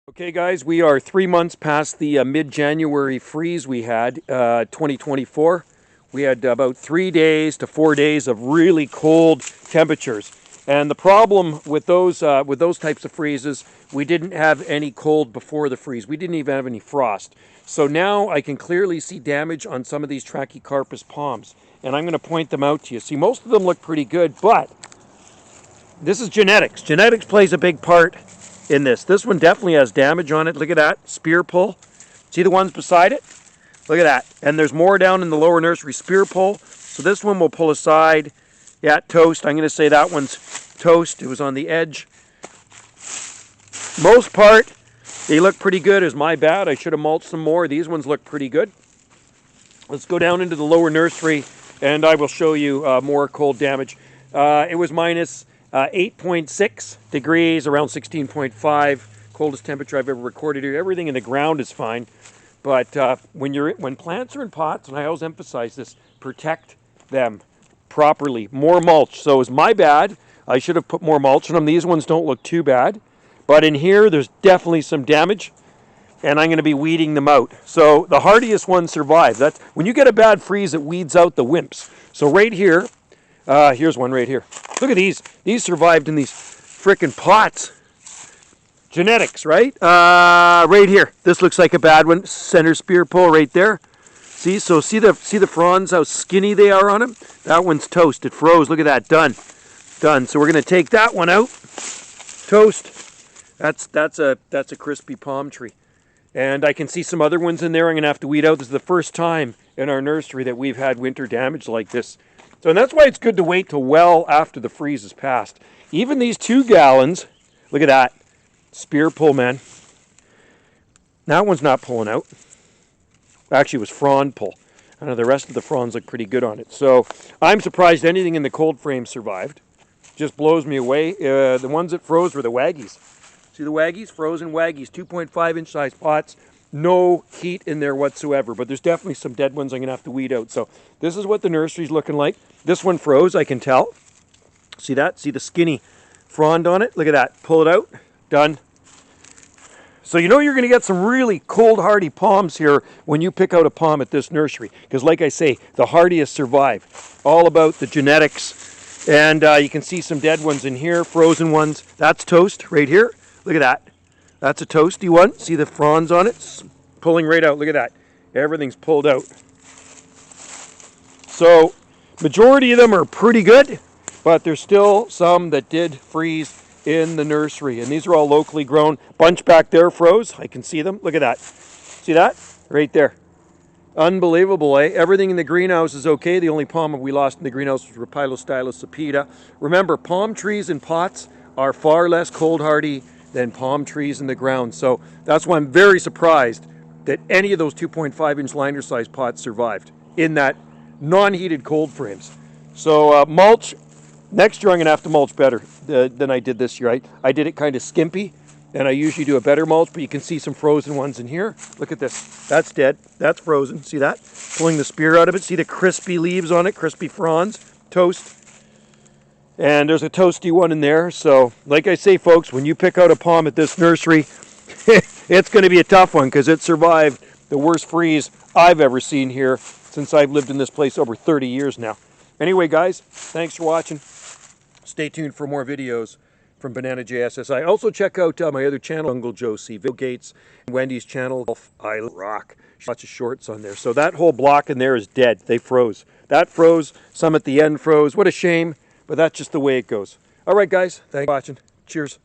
Okay guys, we are 3 months past the mid-January freeze we had, 2024. We had about 3 days to 4 days of really cold temperatures. And the problem with those types of freezes, we didn't have any cold before the freeze. We didn't even have any frost. So now I can clearly see damage on some of these Trachycarpus palms. And I'm going to point them out to you. See, most of them look pretty good, but this is genetics. Genetics plays a big part in this. This one definitely has damage on it. Look at that, spear pull. See the ones beside it? Look at that. And there's more down in the lower nursery, spear pull. So this one will pull aside. Yeah, toast. I'm going to say that one's toast. It was on the edge. Most part, they look pretty good. It's my bad. I should have mulched some more. These ones look pretty good. Let's go down into the lower nursery and I will show you more cold damage. It was minus 8.6 degrees, around 16.5, coldest temperature I've ever recorded here. Everything in the ground is fine, but when plants are in pots, and I always emphasize this, protect them properly. More mulch. So it's my bad. I should have put more mulch in them. These ones don't look too bad, but in here there's definitely some damage, and I'm going to be weeding them out. So the hardiest ones survive. That's when you get a bad freeze, it weeds out the wimps. So right here, here's one right here. Look at these. These survived in these frickin' pots. Genetics, right? Right here. This looks like a bad one. Center spear pull right there. See? So see the fronds, how skinny they are on them? That one's toast. It froze. Look at that. Done. Done. So we're going to take that one out. Toast. That's a crispy palm tree. And I can see some other ones in there I'm going to have to weed out. This is the first time in our nursery that we've had winter damage like this. So and that's why it's good to wait till well after the freeze is passed. Even these 2 gallons, look at that. Spear pull, man. That one's not pulling out. Actually, it was frond pull. I know the rest of the fronds look pretty good on it. So I'm surprised anything in the cold frame survived. Just blows me away. The ones that froze were the waggies. See the waggies? Frozen waggies, 2.5 inch size pots. No heat in there whatsoever, but there's definitely some dead ones I'm going to have to weed out. So this is what the nursery's looking like. This one froze, I can tell. See that? See the skinny frond on it? Look at that. Pull it out. Done. So you know you're going to get some really cold hardy palms here when you pick out a palm at this nursery. Because like I say, the hardiest survive. All about the genetics. And you can see some dead ones in here, frozen ones. That's toast right here. Look at that. That's a toasty one. See the fronds on it? It's pulling right out. Look at that. Everything's pulled out. So, majority of them are pretty good, but there's still some that did freeze in the nursery. And these are all locally grown. Bunch back there froze. I can see them. Look at that. See that? Right there. Unbelievable, eh? Everything in the greenhouse is okay. The only palm we lost in the greenhouse was Rhopilostylus sapida. Remember, palm trees in pots are far less cold hardy than palm trees in the ground. So that's why I'm very surprised that any of those 2.5 inch liner size pots survived in that non-heated cold frames. So mulch, next year I'm going to have to mulch better than I did this year. I did it kind of skimpy, and I usually do a better mulch, but you can see some frozen ones in here. Look at this. That's dead. That's frozen. See that? Pulling the spear out of it. See the crispy leaves on it, crispy fronds, toast. And there's a toasty one in there. So, like I say, folks, when you pick out a palm at this nursery, it's going to be a tough one because it survived the worst freeze I've ever seen here since I've lived in this place over 30 years now. Anyway, guys, thanks for watching. Stay tuned for more videos from Banana JSSI. Also, check out my other channel, Jungle Joe C. Gates, Wendy's channel, Gulf Island Rock. Lots of shorts on there. So that whole block in there is dead. They froze. That froze. Some at the end froze. What a shame. But that's just the way it goes. All right, guys. Thanks for watching. Cheers.